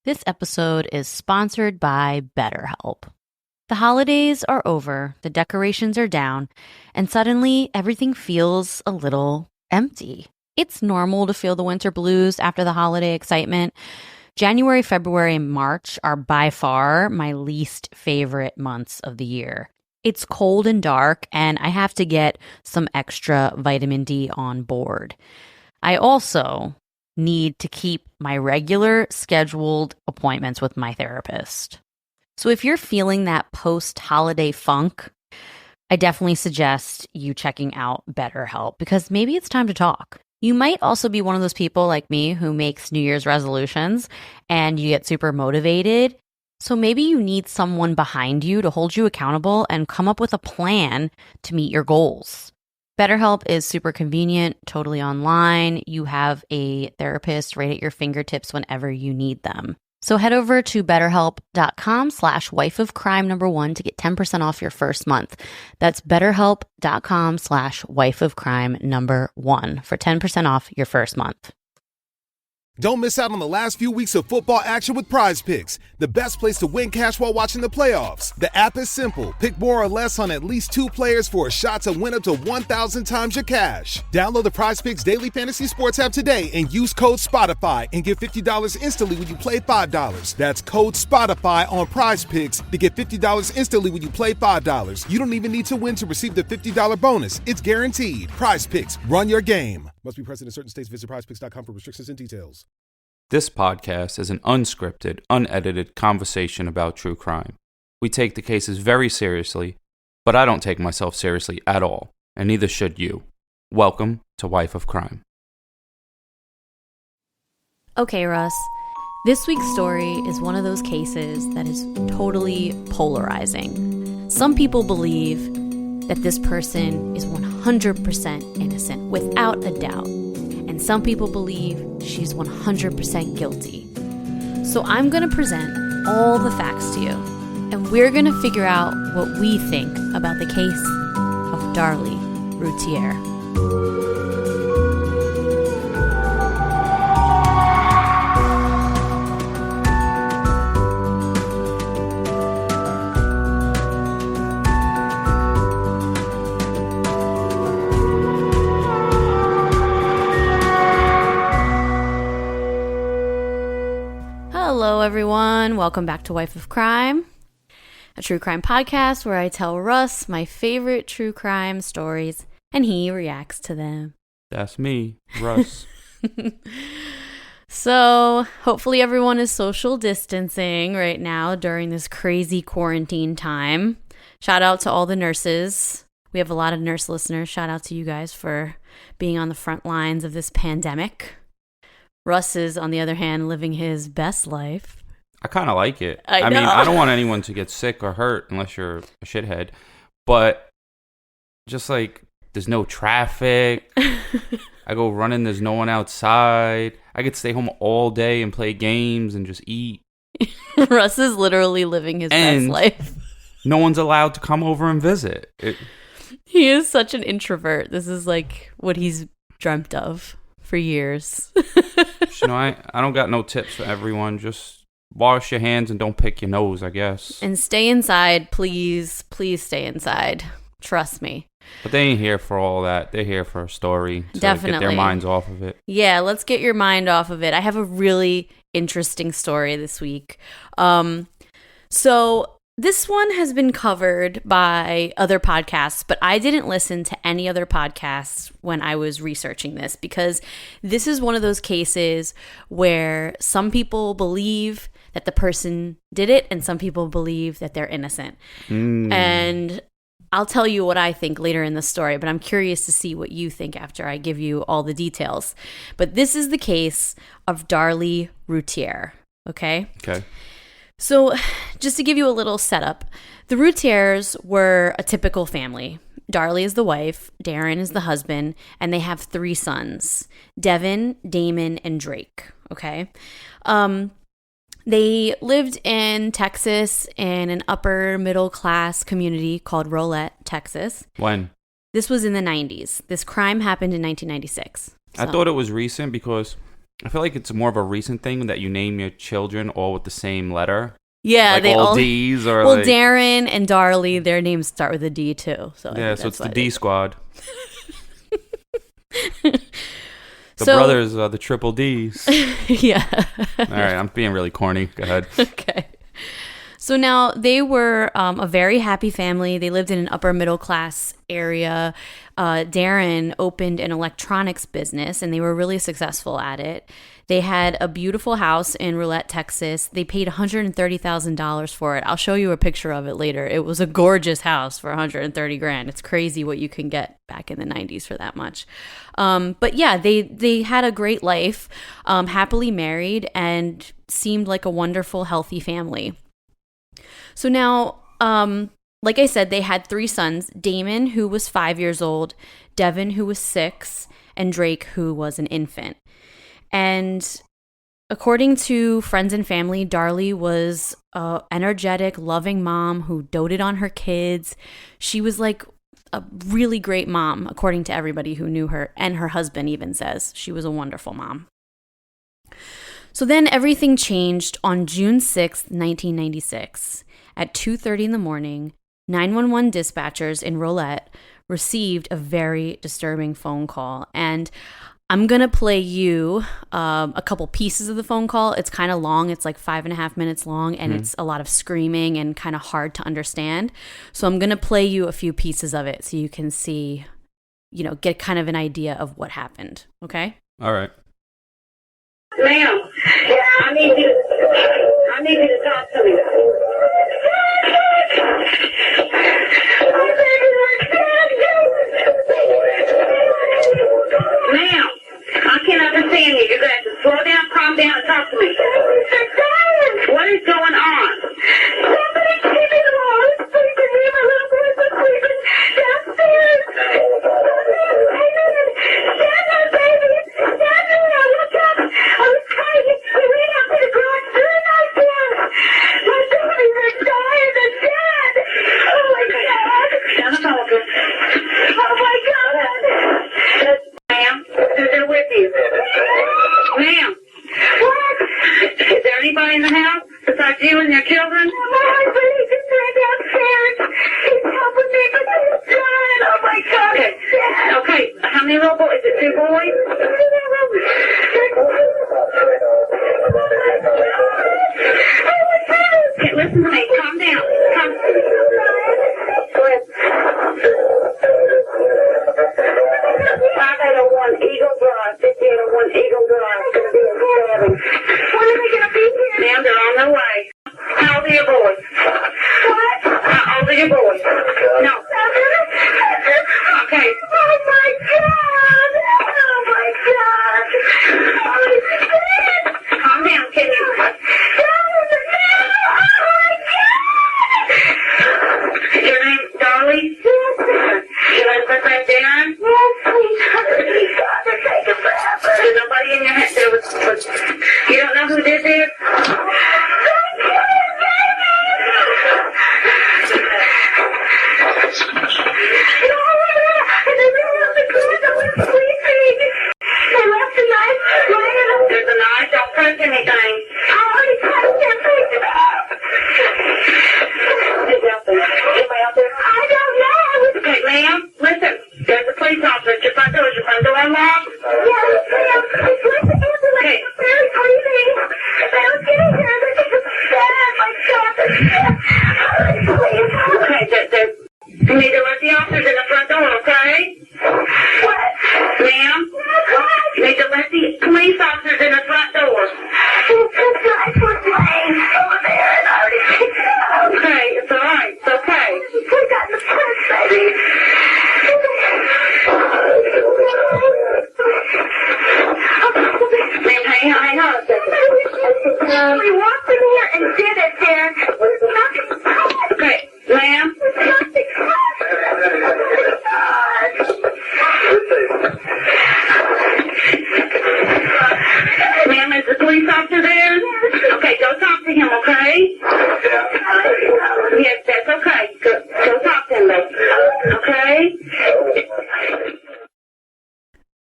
This episode is sponsored by BetterHelp. The holidays are over, the decorations are down, and suddenly everything feels a little empty. It's normal to feel the winter blues after the holiday excitement. January, February, and March are by far my least favorite months of the year. It's cold and dark, and I have to get some extra vitamin D on board. I also need to keep my regular scheduled appointments with my therapist. So if you're feeling that post-holiday funk, I definitely suggest you checking out BetterHelp because maybe it's time to talk. You might also be one of those people like me who makes New Year's resolutions and you get super motivated. So maybe you need someone behind you to hold you accountable and come up with a plan to meet your goals. BetterHelp is super convenient, totally online. You have a therapist right at your fingertips whenever you need them. So head over to betterhelp.com/wifeofcrime1 to get 10% off your first month. That's betterhelp.com/wifeofcrime1 for 10% off your first month. Don't miss out on the last few weeks of football action with Prize Picks, the best place to win cash while watching the playoffs. The app is simple. Pick more or less on at least 2 players for a shot to win up to 1,000 times your cash. Download the Prize Picks Daily Fantasy Sports app today and use code SPOTIFY and get $50 instantly when you play $5. That's code SPOTIFY on Prize Picks to get $50 instantly when you play $5. You don't even need to win to receive the $50 bonus. It's guaranteed. Prize Picks. Run your game. Must be present in certain states. Visit prizepicks.com for restrictions and details. This podcast is an unscripted, unedited conversation about true crime. We take the cases very seriously, but I don't take myself seriously at all, and neither should you. Welcome to Wife of Crime. Okay, Russ. This week's story is one of those cases that is totally polarizing. Some people believe that this person is 100% innocent, without a doubt. And some people believe she's 100% guilty. So I'm going to present all the facts to you, and we're going to figure out what we think about the case of Darlie Routier. Hello, everyone. Welcome back to Wife of Crime, a true crime podcast where I tell Russ my favorite true crime stories and he reacts to them. That's me, Russ. So, hopefully everyone is social distancing right now during this crazy quarantine time. Shout out to all the nurses. We have a lot of nurse listeners. Shout out to you guys for being on the front lines of this pandemic. Russ is, on the other hand, living his best life. I kind of like it. I mean, know. I don't want anyone to get sick or hurt unless you're a shithead. But just like, there's no traffic. I go running, there's no one outside. I could stay home all day and play games and just eat. Russ is literally living his best life. No one's allowed to come over and visit. He is such an introvert. This is like what he's dreamt of for years. I don't got no tips for everyone. Just wash your hands and don't pick your nose, I guess. And stay inside, please. Please stay inside. Trust me. But they ain't here for all that. They're here for a story to Definitely get their minds off of it. Yeah, let's get your mind off of it. I have a really interesting story this week. So this one has been covered by other podcasts, but I didn't listen to any other podcasts when I was researching this because this is one of those cases where some people believe that the person did it and some people believe that they're innocent. And I'll tell you what I think later in the story, but I'm curious to see what you think after I give you all the details. But this is the case of Darlie Routier, okay? Okay. So just to give you a little setup, the Routiers were a typical family. Darlie is the wife, Darren is the husband, and they have 3 sons, Devin, Damon, and Drake, okay? They lived in Texas in an upper middle class community called Rolette, Texas. When? This was in the 90s. This crime happened in 1996. I thought it was recent because I feel like it's more of a recent thing that you name your children all with the same letter. Yeah, like they all D's or well, Darren and Darlie, their names start with a D too. So yeah, so it's the D squad. The brothers are the triple D's. Yeah. All right, I'm being really corny. Go ahead. Okay. So now they were a very happy family. They lived in an upper middle class area. Darren opened an electronics business and they were really successful at it. They had a beautiful house in Roulette, Texas. They paid $130,000 for it. I'll show you a picture of it later. It was a gorgeous house for $130,000. It's crazy what you can get back in the 90s for that much. But yeah, they had a great life, happily married, and seemed like a wonderful, healthy family. So now, like I said, they had 3 sons, Damon, who was 5 years old, Devin, who was 6, and Drake, who was an infant. And according to friends and family, Darlie was an energetic, loving mom who doted on her kids. She was like a really great mom, according to everybody who knew her, and her husband even says she was a wonderful mom. So then everything changed on June 6th, 1996. At 2:30 in the morning, 911 dispatchers in Roulette received a very disturbing phone call. And I'm going to play you a couple pieces of the phone call. It's kind of long. It's like 5.5 minutes long, and it's a lot of screaming and kind of hard to understand. So I'm going to play you a few pieces of it so you can see, get kind of an idea of what happened. Okay? All right. Ma'am, I need you to talk to me. Ma'am, I can't understand you. You're going to have to slow down, calm down, and talk to me. What is going on? Somebody came in the hall and sleeping here. My little boy was sleeping downstairs. Stand up, baby. Stand there. Look up. I was crazy. We ran out to the garage. They're not dead. My babies are dying. They're dead. Oh, my God. Down the telephone. Oh, my God. Ma'am, who's there with you? Ma'am. What? Is there anybody in the house besides you and your children? My husband, he just ran downstairs. He's helping me, but he's dying. Oh, my God. Okay. How many little boys? Is it 2 boys? Okay, listen to me. Calm down. Go ahead. 5801 Eagle Drive. 5801 Eagle Drive. It's going to be a stabbing. When are they going to be here? Ma'am, they're on their way. How old are your boys? What? How old are your boys? No. Okay. Oh, my God. Oh, my God. Oh, he's dead. Calm down, can you? Oh, my God. Your name's Darlie? Yes, sir. Your husband's name Darren? Yes, please. God, they're taking forever. There's nobody in your head. You don't know who this is? There's a knife. Don't touch anything. I already touched it. Pick it up. Is out there? Anybody out there? I don't know. Okay, ma'am, listen. There's a police officer at your front door. Is your front door unlocked? Yes, ma'am. It's like the ambulance. They're breathing. They don't get in here. They're just sad. My God, they're dead. Please. Okay, you need to let the officers in the front door, okay? What? Ma'am? What? You need to let the police officers in the front door. The guys were playing over there and I already picked it up. Okay, it's all right. It's okay. We got the prince, baby. Ma'am, hang on a second. We walked in here and did it, Darren. Okay, ma'am. Ma'am, is the police officer there? Okay, go talk to him, okay? Yes, that's okay. Go talk to him, though. Okay?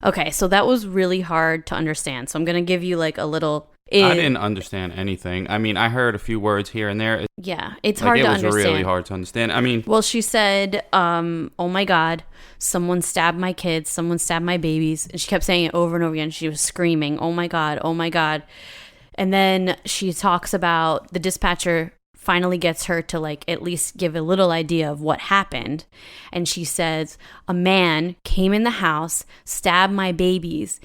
Okay, so that was really hard to understand. So I'm going to give you like a little... I didn't understand anything. I mean, I heard a few words here and there. Yeah, it's hard to understand. It was really hard to understand. I mean... Well, she said, oh my God, someone stabbed my kids, someone stabbed my babies. And she kept saying it over and over again. She was screaming, oh my God, oh my God. And then she talks about the dispatcher finally gets her to like at least give a little idea of what happened. And she says, a man came in the house, stabbed my babies.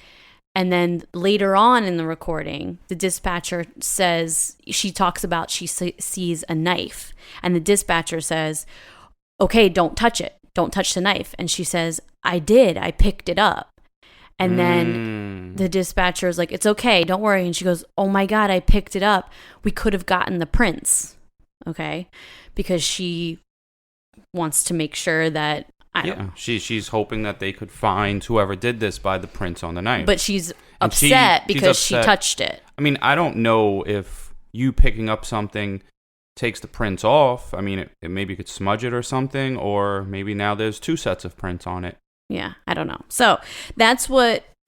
And then later on in the recording, the dispatcher says, she talks about she sees a knife. And the dispatcher says, okay, don't touch it. Don't touch the knife. And she says, I did. I picked it up. And then the dispatcher is like, it's okay. Don't worry. And she goes, oh my God, I picked it up. We could have gotten the prints. Okay. Because she wants to make sure that, she's hoping that they could find whoever did this by the prints on the knife. But she's upset because she touched it. I mean, I don't know if you picking up something takes the prints off. I mean, it maybe you could smudge it or something, or maybe now there's 2 sets of prints on it. Yeah, I don't know. So that's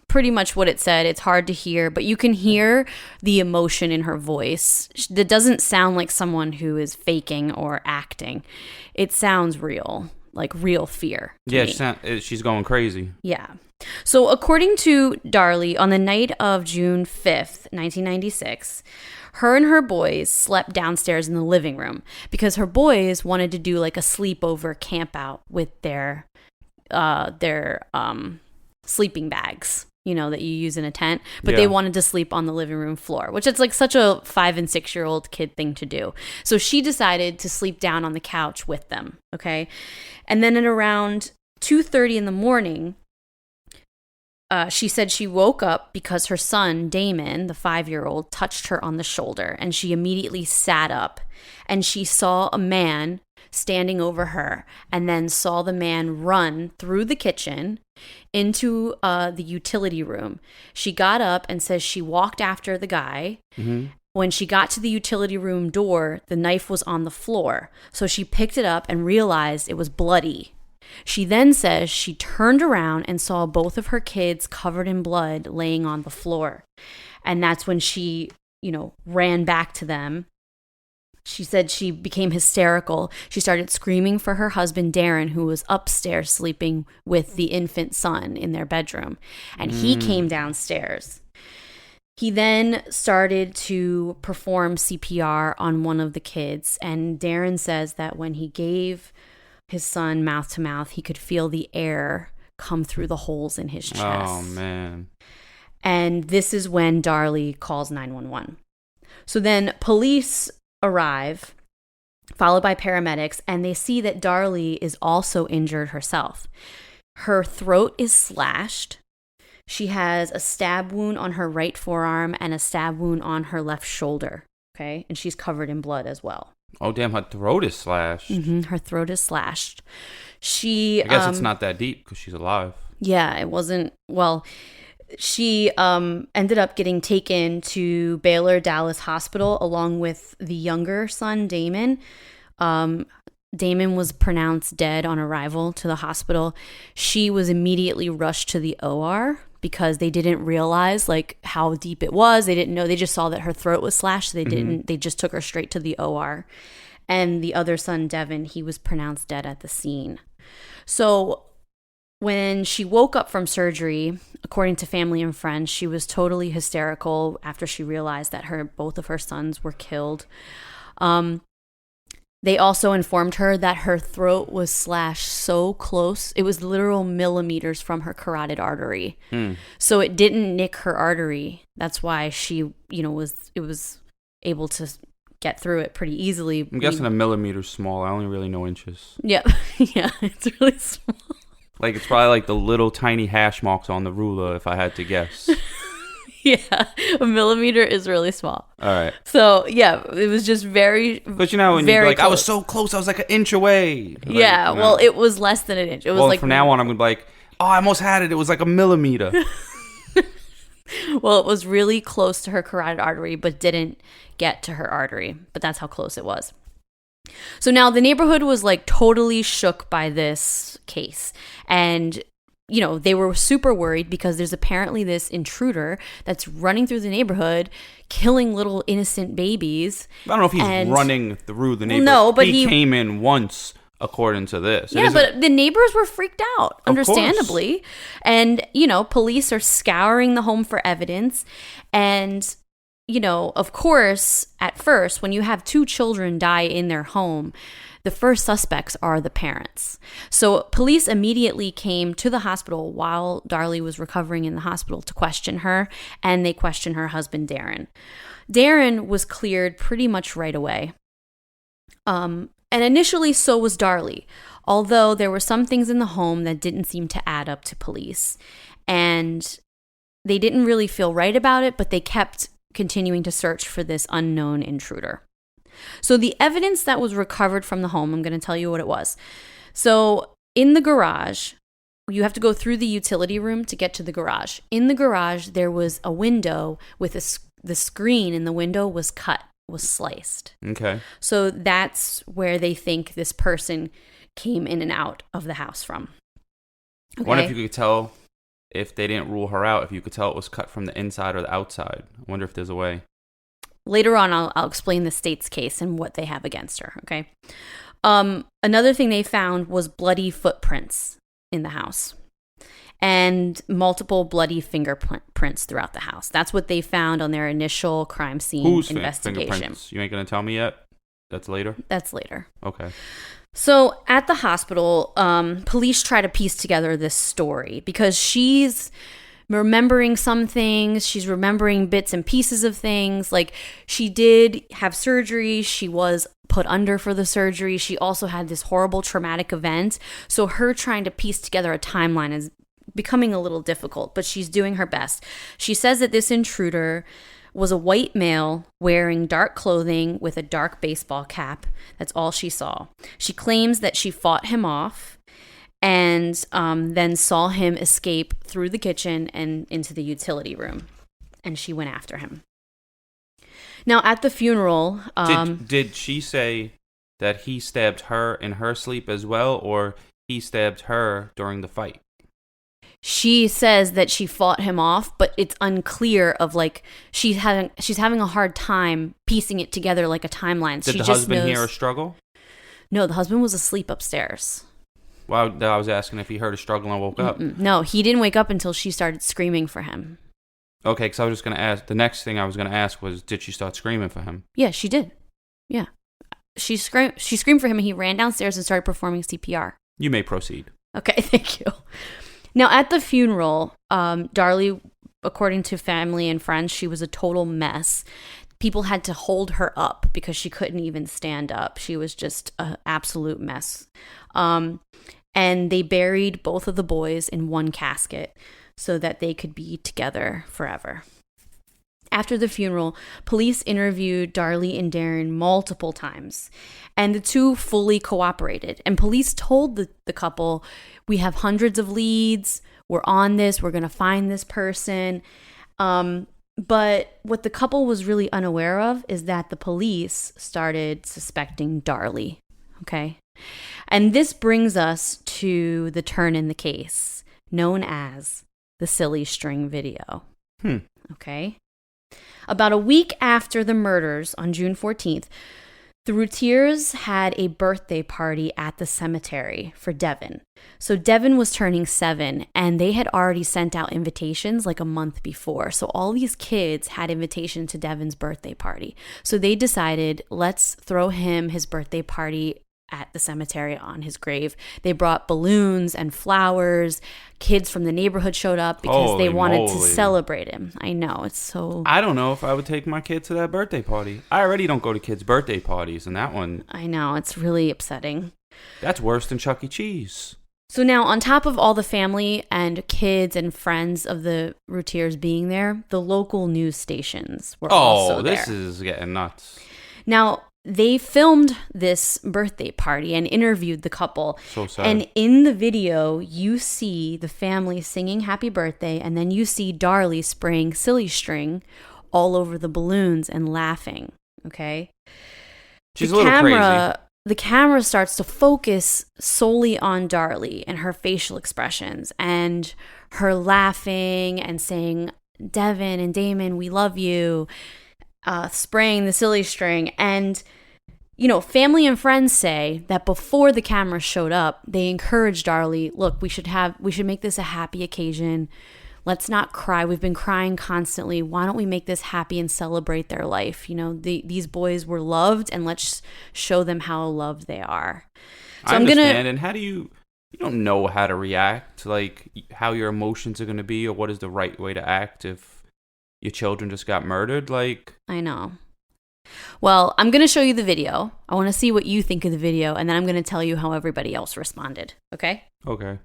pretty much what it said. It's hard to hear, but you can hear the emotion in her voice. That doesn't sound like someone who is faking or acting. It sounds real. Like real fear. Yeah, she's going crazy. Yeah. So according to Darlie, on the night of June 5th, 1996, her and her boys slept downstairs in the living room because her boys wanted to do like a sleepover camp out with their sleeping bags, you know, that you use in a tent, but they wanted to sleep on the living room floor, which is like such a 5 and 6 year old kid thing to do. So she decided to sleep down on the couch with them. Okay. And then at around 2:30 in the morning, she said she woke up because her son, Damon, the 5-year-old, touched her on the shoulder, and she immediately sat up and she saw a man standing over her, and then saw the man run through the kitchen into the utility room. She got up and says she walked after the guy. Mm-hmm. When she got to the utility room door, the knife was on the floor. So she picked it up and realized it was bloody. She then says she turned around and saw both of her kids covered in blood laying on the floor. And that's when she, ran back to them. She said she became hysterical. She started screaming for her husband, Darren, who was upstairs sleeping with the infant son in their bedroom. And he came downstairs. He then started to perform CPR on one of the kids. And Darren says that when he gave his son mouth to mouth, he could feel the air come through the holes in his chest. Oh, man. And this is when Darlie calls 911. So then police arrive, followed by paramedics, and they see that Darlie is also injured herself. Her throat is slashed. She has a stab wound on her right forearm and a stab wound on her left shoulder. Okay, and she's covered in blood as well. Oh, damn, her throat is slashed. Mm-hmm, her throat is slashed. I guess it's not that deep because she's alive. Yeah, it wasn't. Well, she ended up getting taken to Baylor Dallas Hospital along with the younger son, Damon. Damon was pronounced dead on arrival to the hospital. She was immediately rushed to the OR because they didn't realize like how deep it was. They didn't know. They just saw that her throat was slashed. So they just took her straight to the OR. And the other son, Devin, he was pronounced dead at the scene. So when she woke up from surgery, according to family and friends, she was totally hysterical after she realized that both of her sons were killed. They also informed her that her throat was slashed so close. It was literal millimeters from her carotid artery. So it didn't nick her artery. That's why she, was able to get through it pretty easily. I'm guessing a millimeter's small. I only really know inches. Yeah. Yeah, it's really small. Like, it's probably like the little tiny hash marks on the ruler, if I had to guess. Yeah, a millimeter is really small. All right. So, yeah, it was just very, but when you're like, close. I was so close, I was like an inch away. Like, yeah, well, it was less than an inch. It was like from now on, I'm going to be like, oh, I almost had it. It was like a millimeter. Well, it was really close to her carotid artery, but didn't get to her artery. But that's how close it was. So now the neighborhood was like totally shook by this case. And they were super worried because there's apparently this intruder that's running through the neighborhood, killing little innocent babies. I don't know if he's running through the neighborhood. No, but he came in once, according to this. Yeah, but the neighbors were freaked out, understandably. And, police are scouring the home for evidence. And, of course, at first, when you have 2 children die in their home, the first suspects are the parents. So police immediately came to the hospital while Darlie was recovering in the hospital to question her, and they questioned her husband, Darren. Darren was cleared pretty much right away. And initially, so was Darlie, although there were some things in the home that didn't seem to add up to police. And they didn't really feel right about it, but they kept continuing to search for this unknown intruder. So the evidence that was recovered from the home, I'm going to tell you what it was. So in the garage, you have to go through the utility room to get to the garage. In the garage, there was a window with the screen in the window was sliced. Okay. So that's where they think this person came in and out of the house from. Okay? I wonder if you could tell, if they didn't rule her out, if you could tell it was cut from the inside or the outside. I wonder if there's a way. Later on, I'll explain the state's case and what they have against her, okay? Another thing they found was bloody footprints in the house and multiple bloody fingerprints throughout the house. That's what they found on their initial crime scene investigation. Fingerprints? You ain't going to tell me yet? That's later? That's later. Okay. So at the hospital, police try to piece together this story because she's remembering some things. She's remembering bits and pieces of things. Like, she did have surgery. She was put under for the surgery. She also had this horrible traumatic event. So her trying to piece together a timeline is becoming a little difficult, but she's doing her best. She says that this intruder was a white male wearing dark clothing with a dark baseball cap. That's all she saw. She claims that she fought him off and then saw him escape through the kitchen and into the utility room. And she went after him. Now, at the funeral... Did she say that he stabbed her in her sleep as well, or he stabbed her during the fight? She says that she fought him off, but it's unclear of, like, she's having a hard time piecing it together like a timeline. Did the husband hear her struggle? No, the husband was asleep upstairs. Well, I was asking if he heard a struggle and woke up. No, he didn't wake up until she started screaming for him. Okay, because I was just going to ask, the next thing I was going to ask was, did she start screaming for him? Yeah, she did. Yeah. She screamed for him and he ran downstairs and started performing CPR. You may proceed. Okay, thank you. Now, at the funeral, Darlie, according to family and friends, she was a total mess. People had to hold her up because she couldn't even stand up. She was just an absolute mess. And they buried both of the boys in one casket so that they could be together forever. After the funeral, police interviewed Darlie and Darren multiple times, and the two fully cooperated. And police told the couple, we have hundreds of leads, we're on this, we're going to find this person. But what the couple was really unaware of is that the police started suspecting Darlie, okay? And this brings us to the turn in the case, known as the silly string video, okay? About a week after the murders on June 14th, the Routiers had a birthday party at the cemetery for Devin. So Devin was turning 7, and they had already sent out invitations like a month before. So all these kids had invitations to Devin's birthday party. So they decided, let's throw him his birthday party at the cemetery on his grave. They brought balloons and flowers. Kids from the neighborhood showed up because they wanted to celebrate him. I know, it's so... I don't know if I would take my kid to that birthday party. I already don't go to kids' birthday parties, and that one... I know, it's really upsetting. That's worse than Chuck E. Cheese. So now, on top of all the family and kids and friends of the Routiers being there, the local news stations were also there. Oh, this is getting nuts. Now, they filmed this birthday party and interviewed the couple. So sad. And in the video, you see the family singing happy birthday, and then you see Darlie spraying silly string all over the balloons and laughing, okay? She's a little crazy. the camera starts to focus solely on Darlie and her facial expressions and her laughing and saying, Devin and Damon, we love you, spraying the silly string. And, you know, family and friends say that before the camera showed up, they encouraged Darlie, look, we should make this a happy occasion. Let's not cry. We've been crying constantly. Why don't we make this happy and celebrate their life? You know, these boys were loved, and let's show them how loved they are. So I understand. And how do you don't know how to react, like how your emotions are going to be or what is the right way to act if your children just got murdered? Like, I know. Well, I'm going to show you the video. I want to see what you think of the video, and then I'm going to tell you how everybody else responded. Okay? Okay.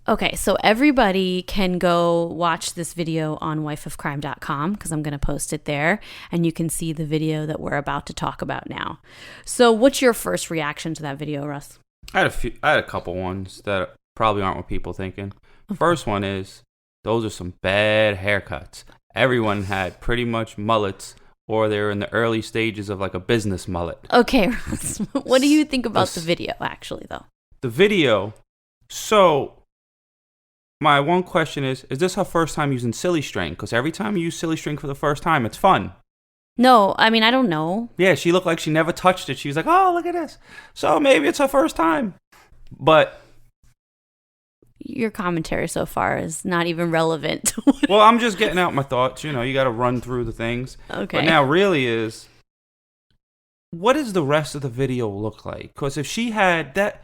Okay, so everybody can go watch this video on wifeofcrime.com because I'm going to post it there, and you can see the video that we're about to talk about now. So what's your first reaction to that video, Russ? I had a couple ones that probably aren't what people thinking. First one is, those are some bad haircuts. Everyone had pretty much mullets, or they're in the early stages of like a business mullet. Okay, Russ, what do you think about the video, actually, though? The video, so my one question is this her first time using silly string? Because every time you use silly string for the first time, it's fun. No, I mean, I don't know. Yeah, she looked like she never touched it. She was like, oh, look at this. So maybe it's her first time. But your commentary so far is not even relevant. Well, I'm just getting out my thoughts. You know, you got to run through the things. Okay. But now really is, what does the rest of the video look like? Because if she had that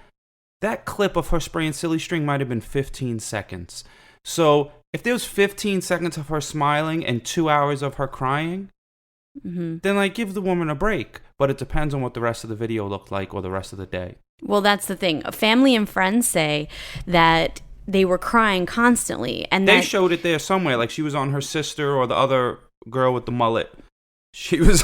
clip of her spraying silly string might have been 15 seconds. So if there was 15 seconds of her smiling and 2 hours of her crying, then like give the woman a break. But it depends on what the rest of the video looked like or the rest of the day. Well, that's the thing. Family and friends say that they were crying constantly, and they showed it there somewhere. Like she was on her sister or the other girl with the mullet. She was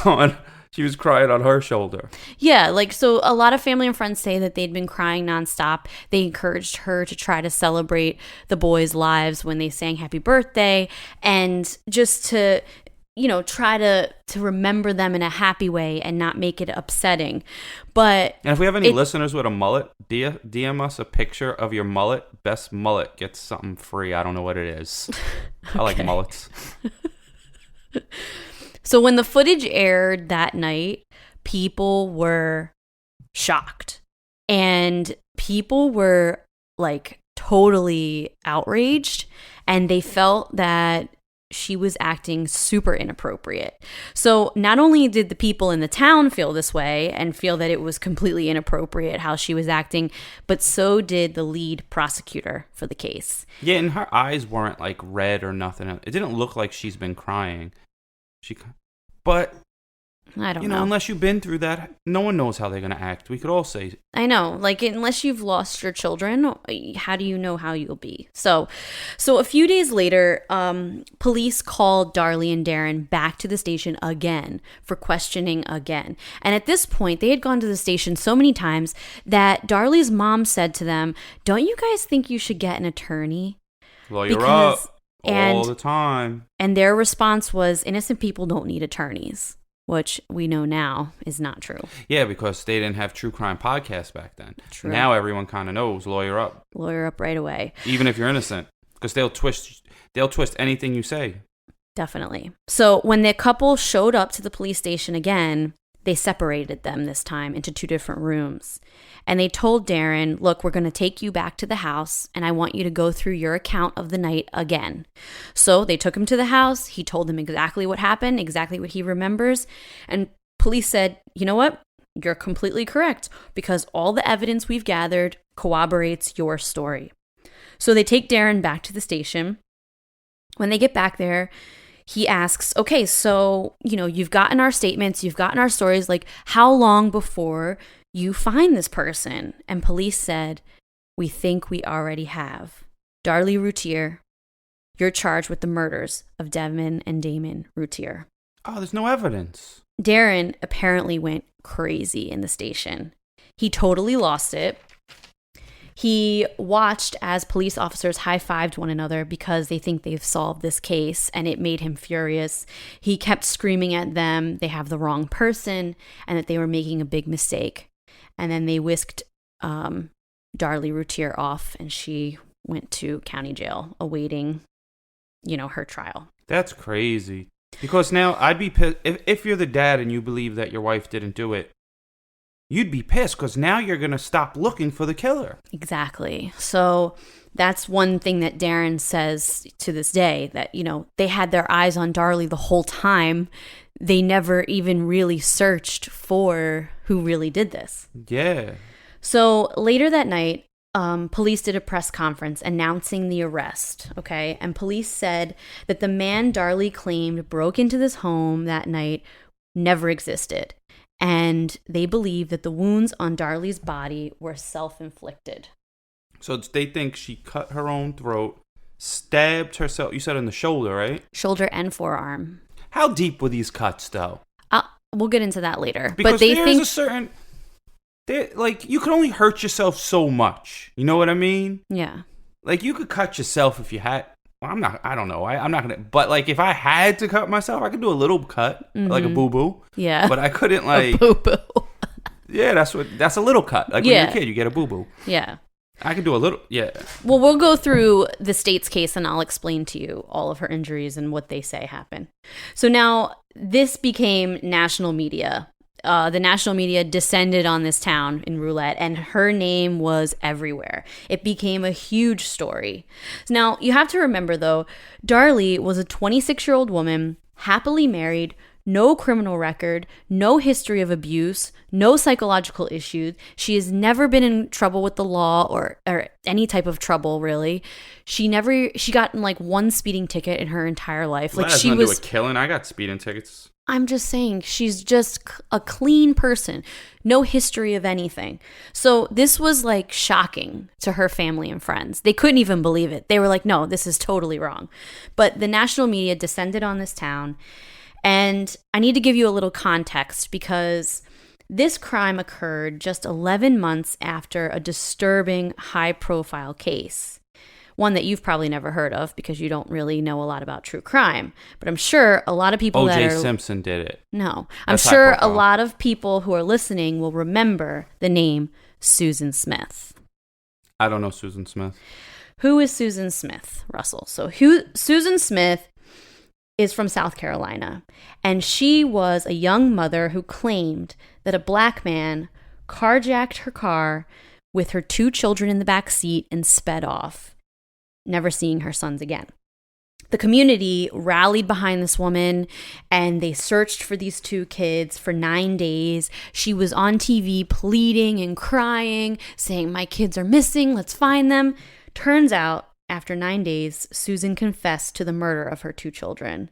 crying on her shoulder. Yeah, like, so a lot of family and friends say that they'd been crying nonstop. They encouraged her to try to celebrate the boys' lives when they sang happy birthday, and just to, you know, try to remember them in a happy way and not make it upsetting. But and if we have any listeners with a mullet, DM us a picture of your mullet. Best mullet gets something free. I don't know what it is. Okay. I like mullets. So when the footage aired that night, people were shocked. And people were like totally outraged, and they felt that she was acting super inappropriate. So not only did the people in the town feel this way and feel that it was completely inappropriate how she was acting, but so did the lead prosecutor for the case. Yeah, and her eyes weren't like red or nothing. It didn't look like she's been crying. But I don't know. You know, unless you've been through that, no one knows how they're going to act. We could all say. I know. Like, unless you've lost your children, how do you know how you'll be? So a few days later, police called Darlie and Darren back to the station again for questioning again. And at this point, they had gone to the station so many times that Darlie's mom said to them, "Don't you guys think you should get an attorney?" Lawyer up all the time. And their response was, innocent people don't need attorneys. Which we know now is not true. Yeah, because they didn't have true crime podcasts back then. True. Now everyone kind of knows. Lawyer up. Lawyer up right away. Even if you're innocent, because they'll twist anything you say. Definitely. So when the couple showed up to the police station again, they separated them this time into two different rooms. And they told Darren, "Look, we're going to take you back to the house, and I want you to go through your account of the night again." So they took him to the house. He told them exactly what happened, exactly what he remembers. And police said, "You know what? You're completely correct, because all the evidence we've gathered corroborates your story." So they take Darren back to the station. When they get back there, he asks, "Okay, so, you've gotten our statements, you've gotten our stories, like, how long before you find this person?" And police said, "We think we already have. Darlie Routier, you're charged with the murders of Devin and Damon Routier." Oh, there's no evidence. Darren apparently went crazy in the station. He totally lost it. He watched as police officers high-fived one another because they think they've solved this case, and it made him furious. He kept screaming at them they have the wrong person and that they were making a big mistake. And then they whisked Darlie Routier off, and she went to county jail awaiting, her trial. That's crazy. Because now I'd be pissed. If you're the dad and you believe that your wife didn't do it, you'd be pissed because now you're going to stop looking for the killer. Exactly. So that's one thing that Darren says to this day, that, they had their eyes on Darlie the whole time. They never even really searched for who really did this. Yeah. So later that night, police did a press conference announcing the arrest, okay? And police said that the man Darlie claimed broke into this home that night never existed. And they believe that the wounds on Darlie's body were self-inflicted. So they think she cut her own throat, stabbed herself. You said in the shoulder, right? Shoulder and forearm. How deep were these cuts, though? We'll get into that later. Because but they there's think a certain... you can only hurt yourself so much. You know what I mean? Yeah. Like, you could cut yourself if you had... Well, I don't know. I'm not going to... But, if I had to cut myself, I could do a little cut, like a boo-boo. Yeah. But I couldn't, A boo-boo. Yeah, that's a little cut. Like, when you're a kid, you get a boo-boo. Yeah. I could do a little... Yeah. Well, we'll go through the state's case, and I'll explain to you all of her injuries and what they say happened. So now, this became national media. The national media descended on this town in Roulette, and her name was everywhere. It became a huge story. Now, you have to remember, though, Darlie was a 26-year-old woman, happily married, no criminal record, no history of abuse, no psychological issues. She has never been in trouble with the law or any type of trouble, really. She got in one speeding ticket in her entire life. Well, she was do a killing. I got speeding tickets. I'm just saying, she's just a clean person. No history of anything. So this was shocking to her family and friends. They couldn't even believe it. They were like, no, this is totally wrong. But the national media descended on this town. And I need to give you a little context because this crime occurred just 11 months after a disturbing high-profile case. One that you've probably never heard of because you don't really know a lot about true crime. But I'm sure a lot of people O.J. Simpson did it. No. I'm sure a lot of people who are listening will remember the name Susan Smith. I don't know Susan Smith. Who is Susan Smith, Russell? So Susan Smith is from South Carolina, and she was a young mother who claimed that a black man carjacked her car with her 2 children in the back seat and sped off, never seeing her sons again. The community rallied behind this woman, and they searched for these 2 kids for 9 days. She was on TV pleading and crying, saying, "My kids are missing, let's find them." Turns out, after 9 days, Susan confessed to the murder of her 2 children.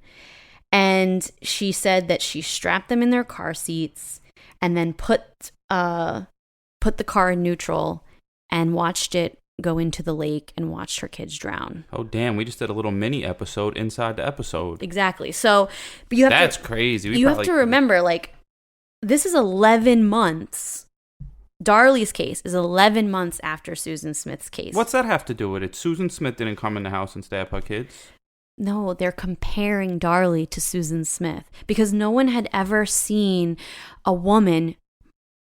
And she said that she strapped them in their car seats and then put the car in neutral and watched it go into the lake and watched her kids drown. Oh, damn. We just did a little mini episode inside the episode. Exactly. So, but you have That's crazy. You have to remember, this is 11 months. Darlie's case is 11 months after Susan Smith's case. What's that have to do with it? Susan Smith didn't come in the house and stab her kids? No, they're comparing Darlie to Susan Smith because no one had ever seen a woman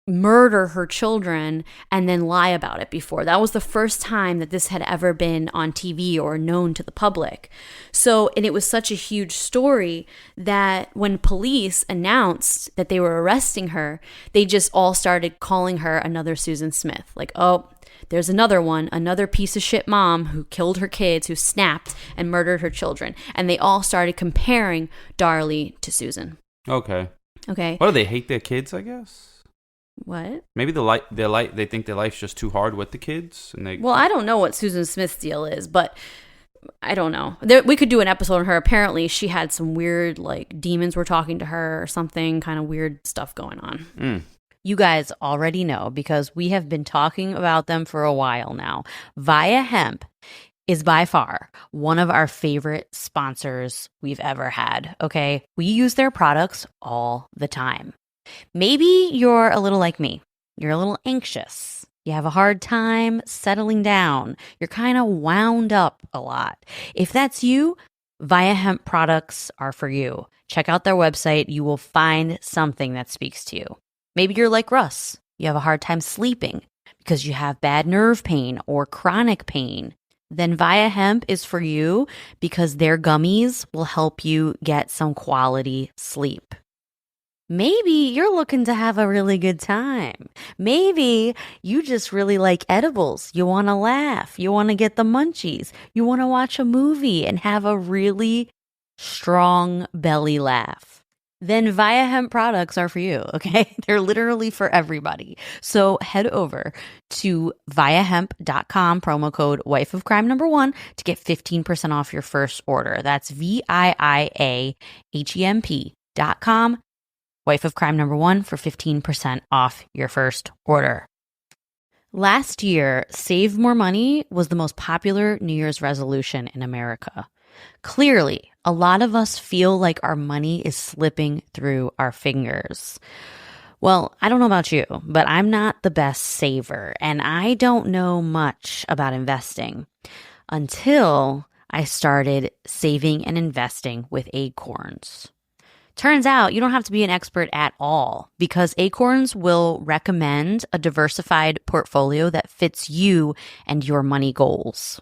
murder her children and then lie about it before. That was the first time that this had ever been on TV or known to the public. So, and it was such a huge story that when police announced that they were arresting her, they just all started calling her another Susan Smith. Like, oh, there's another one, another piece of shit mom who killed her kids, who snapped and murdered her children. And they all started comparing Darlie to Susan. Okay. Okay. What do they hate their kids, I guess? What? Maybe they think their life's just too hard with the kids, and they. Well, I don't know what Susan Smith's deal is, but I don't know. We could do an episode on her. Apparently, she had some weird, demons were talking to her or something, kind of weird stuff going on. Mm. You guys already know because we have been talking about them for a while now. Via Hemp is by far one of our favorite sponsors we've ever had. Okay, we use their products all the time. Maybe you're a little like me. You're a little anxious. You have a hard time settling down. You're kind of wound up a lot. If that's you, Via Hemp products are for you. Check out their website. You will find something that speaks to you. Maybe you're like Russ. you have a hard time sleeping because you have bad nerve pain or chronic pain, then Via Hemp is for you because their gummies will help you get some quality sleep. Maybe you're looking to have a really good time. Maybe you just really like edibles. You want to laugh. You want to get the munchies. You want to watch a movie and have a really strong belly laugh. Then Via Hemp products are for you, okay? They're literally for everybody. So head over to viahemp.com, promo code wifeofcrime1 to get 15% off your first order. That's VIIAHEMP.com. Wife of Crime #1 for 15% off your first order. Last year, Save More Money was the most popular New Year's resolution in America. Clearly, a lot of us feel like our money is slipping through our fingers. Well, I don't know about you, but I'm not the best saver, and I don't know much about investing until I started saving and investing with Acorns. Turns out you don't have to be an expert at all because Acorns will recommend a diversified portfolio that fits you and your money goals.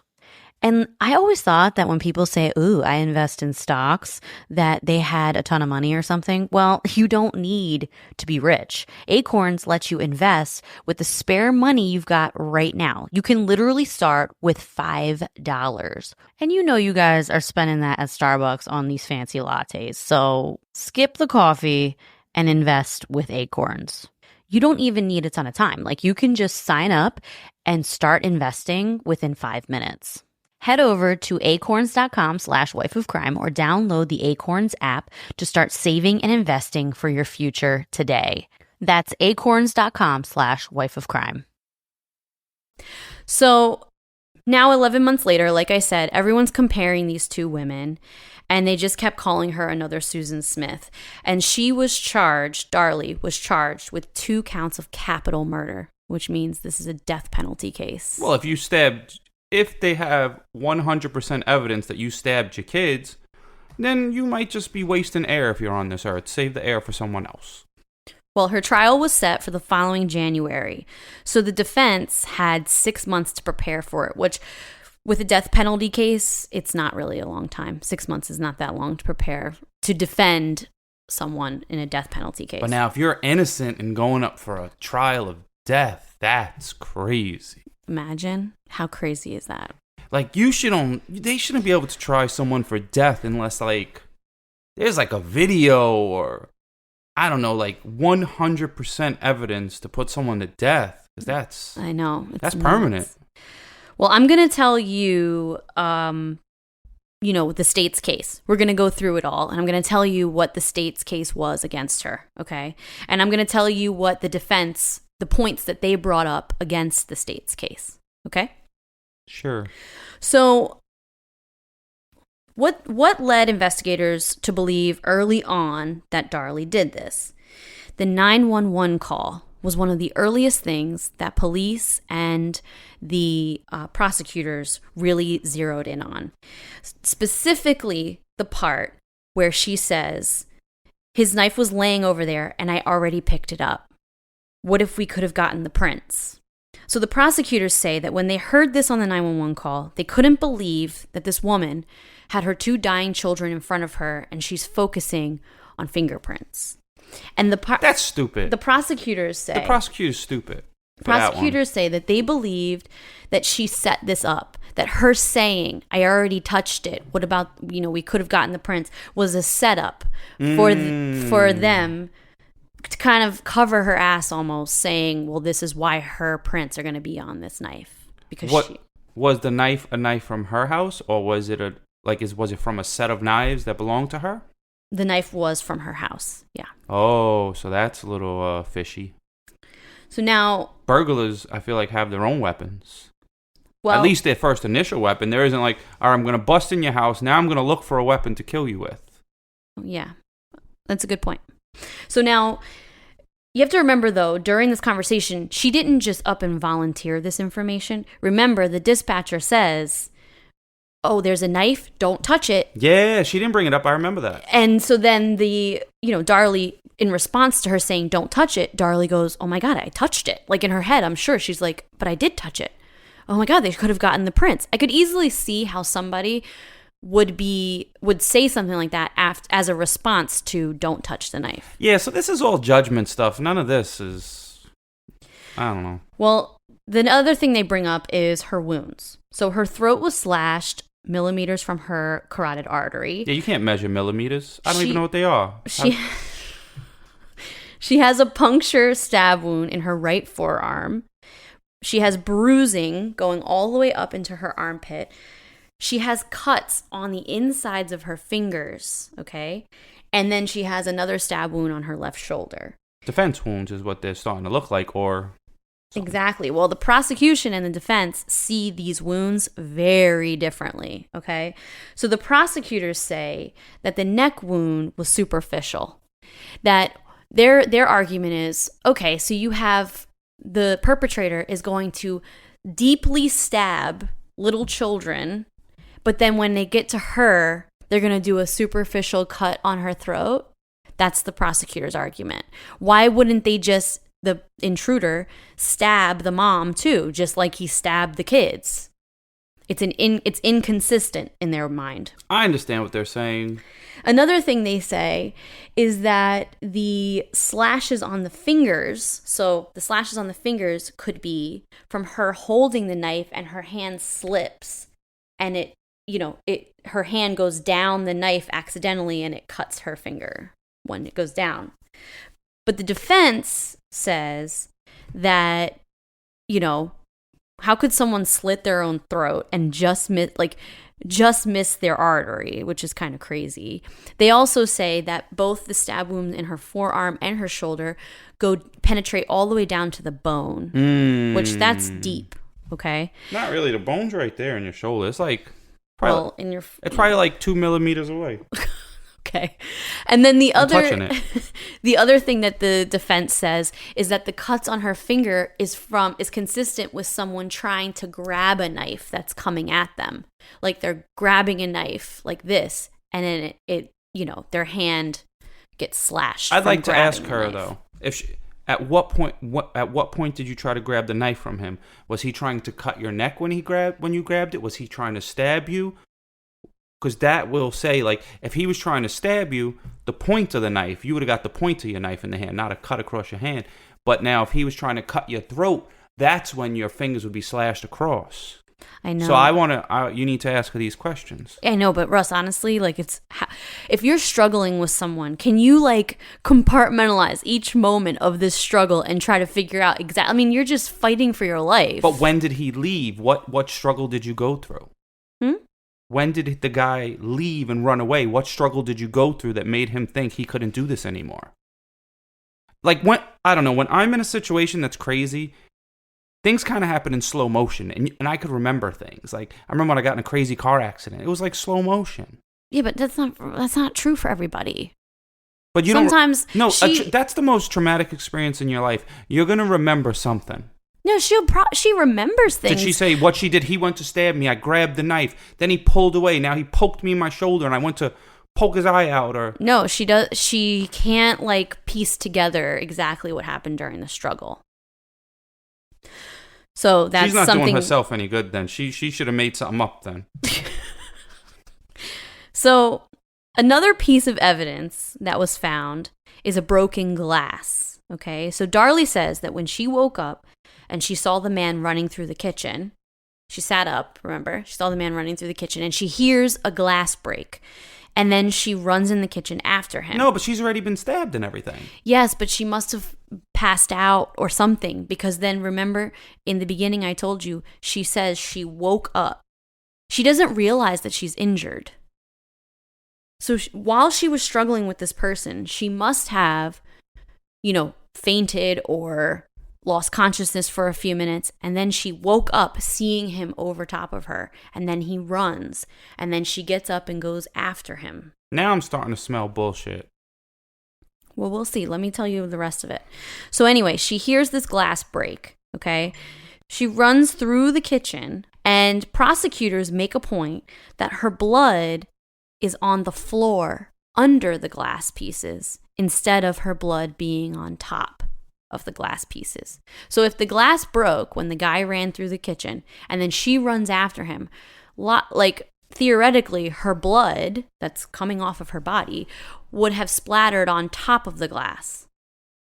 And I always thought that when people say, ooh, I invest in stocks, that they had a ton of money or something. Well, you don't need to be rich. Acorns lets you invest with the spare money you've got right now. You can literally start with $5. And you know you guys are spending that at Starbucks on these fancy lattes. So skip the coffee and invest with Acorns. You don't even need a ton of time. Like you can just sign up and start investing within 5 minutes. Head over to acorns.com/wifeofcrime or download the Acorns app to start saving and investing for your future today. That's acorns.com/wifeofcrime. So now 11 months later, like I said, everyone's comparing these two women and they just kept calling her another Susan Smith. And she was charged, Darlie was charged with 2 counts of capital murder, which means this is a death penalty case. Well, if they have 100% evidence that you stabbed your kids, then you might just be wasting air if you're on this earth. Save the air for someone else. Well, her trial was set for the following January. So the defense had 6 months to prepare for it, which with a death penalty case, it's not really a long time. 6 months is not that long to prepare to defend someone in a death penalty case. But now if you're innocent and going up for a trial of death, that's crazy. Imagine how crazy is that? Like they shouldn't be able to try someone for death unless like there's like a video or I don't know, like 100% evidence to put someone to death. Because I know. That's permanent. Well, I'm going to tell you, the state's case. We're going to go through it all. And I'm going to tell you what the state's case was against her. Okay. And I'm going to tell you what the points that they brought up against the state's case. Okay? Sure. So what led investigators to believe early on that Darlie did this? The 911 call was one of the earliest things that police and the prosecutors really zeroed in on. Specifically, the part where she says, his knife was laying over there and I already picked it up. What if we could have gotten the prints? So the prosecutors say that when they heard this on the 911 call, they couldn't believe that this woman had her 2 dying children in front of her and she's focusing on fingerprints. And that's stupid. The prosecutors say... The prosecutor's stupid. Prosecutors say that they believed that she set this up, that her saying, I already touched it, what about, we could have gotten the prints, was a setup for them to kind of cover her ass almost, saying, well, this is why her prints are going to be on this knife. Because was the knife a knife from her house, or was it was it from a set of knives that belonged to her? The knife was from her house, yeah. Oh, so that's a little fishy. So now... Burglars, I feel like, have their own weapons. Well, at least their first initial weapon. There isn't like, all right, I'm going to bust in your house. Now I'm going to look for a weapon to kill you with. Yeah, that's a good point. So now, you have to remember, though, during this conversation, she didn't just up and volunteer this information. Remember, the dispatcher says, oh, there's a knife, don't touch it. Yeah, she didn't bring it up. I remember that. And so then the Darlie, in response to her saying, don't touch it, Darlie goes, oh my God, I touched it. Like in her head, I'm sure she's like, but I did touch it. Oh my God, they could have gotten the prints. I could easily see how somebody would say something like that as a response to don't touch the knife. Yeah, so this is all judgment stuff. None of this is, I don't know. Well, the other thing they bring up is her wounds. So her throat was slashed millimeters from her carotid artery. Yeah, you can't measure millimeters. I don't even know what they are. She has a puncture stab wound in her right forearm. She has bruising going all the way up into her armpit. She has cuts on the insides of her fingers, okay? And then she has another stab wound on her left shoulder. Defense wounds is what they're starting to look like, or... something. Exactly. Well, the prosecution and the defense see these wounds very differently, okay? So the prosecutors say that the neck wound was superficial. That their argument is, okay, so you have the perpetrator is going to deeply stab little children, but then when they get to her, they're going to do a superficial cut on her throat. That's the prosecutor's argument. Why wouldn't they just, the intruder, stab the mom too, just like he stabbed the kids? It's inconsistent in their mind. I understand what they're saying. Another thing they say is that the slashes on the fingers, so the slashes on the fingers could be from her holding the knife and her hand slips and her hand goes down the knife accidentally and it cuts her finger when it goes down. But the defense says that, how could someone slit their own throat and just miss their artery, which is kind of crazy. They also say that both the stab wound in her forearm and her shoulder penetrate all the way down to the bone, which that's deep, okay? Not really. The bone's right there in your shoulder. It's like... it's probably like 2 millimeters away. Okay. And then the touching it. the other thing that the defense says is that the cuts on her finger is consistent with someone trying to grab a knife that's coming at them. Like they're grabbing a knife like this, and then it their hand gets slashed. I'd like to ask her though, at what point did you try to grab the knife from him? Was he trying to cut your neck when you grabbed it? Was he trying to stab you? Because that will say, like, if he was trying to stab you, the point of the knife, you would have got the point of your knife in the hand, not a cut across your hand. But now, if he was trying to cut your throat, that's when your fingers would be slashed across. I know. So you need to ask her these questions. I know, but Russ, honestly, if you're struggling with someone, can you compartmentalize each moment of this struggle and try to figure out exactly? I mean, you're just fighting for your life. But when did he leave? What struggle did you go through? When did the guy leave and run away? What struggle did you go through that made him think he couldn't do this anymore? Like when I'm in a situation that's crazy, things kind of happen in slow motion, and I could remember things. Like I remember when I got in a crazy car accident. It was like slow motion. Yeah, but that's not true for everybody. But you sometimes that's the most traumatic experience in your life. You're gonna remember something. No, she remembers things. Did she say what she did? He went to stab me. I grabbed the knife. Then he pulled away. Now he poked me in my shoulder, and I went to poke his eye out. Or no, she does. She can't piece together exactly what happened during the struggle. So that's she's not something. Doing herself any good. Then she should have made something up. Then. So another piece of evidence that was found is a broken glass. Okay, so Darlie says that when she woke up and she saw the man running through the kitchen, she sat up, remember? She saw the man running through the kitchen, and she hears a glass break. And then she runs in the kitchen after him. No, but she's already been stabbed and everything. Yes, but she must have passed out or something, because then, remember, in the beginning I told you, she says she woke up. She doesn't realize that she's injured. So while she was struggling with this person, she must have, fainted or lost consciousness for a few minutes, and then she woke up seeing him over top of her, and then he runs, and then she gets up and goes after him. Now I'm starting to smell bullshit. Well, we'll see. Let me tell you the rest of it. So anyway, she hears this glass break, okay? She runs through the kitchen, and prosecutors make a point that her blood is on the floor under the glass pieces instead of her blood being on top of the glass pieces. So if the glass broke when the guy ran through the kitchen and then she runs after him, like theoretically her blood that's coming off of her body would have splattered on top of the glass,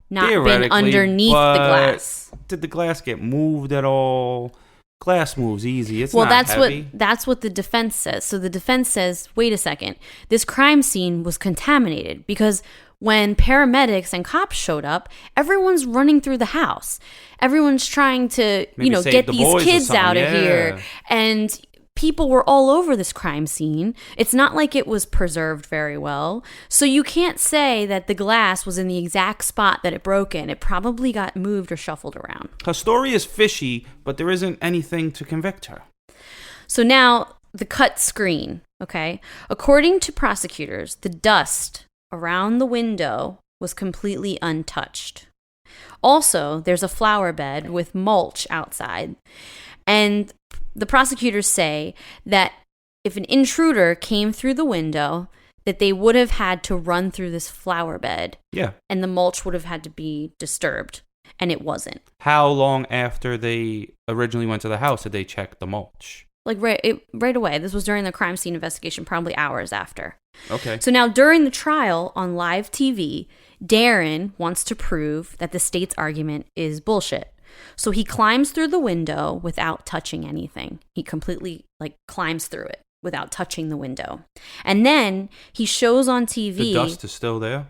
not been underneath the glass. Did the glass get moved at all? Glass moves easy. It's not heavy. That's what the defense says. So the defense says, wait a second, this crime scene was contaminated because when paramedics and cops showed up, everyone's running through the house. Everyone's trying to, get these kids out of here. And people were all over this crime scene. It's not like it was preserved very well. So you can't say that the glass was in the exact spot that it broke in. It probably got moved or shuffled around. Her story is fishy, but there isn't anything to convict her. So now the cut screen, okay? According to prosecutors, the dust around the window was completely untouched. Also, there's a flower bed with mulch outside. And the prosecutors say that if an intruder came through the window, that they would have had to run through this flower bed. Yeah. And the mulch would have had to be disturbed. And it wasn't. How long after they originally went to the house did they check the mulch? Like right away. This was during the crime scene investigation, probably hours after. Okay. So now during the trial on live TV, Darren wants to prove that the state's argument is bullshit. So he climbs through the window without touching anything. He completely climbs through it without touching the window. And then he shows on TV. The dust is still there?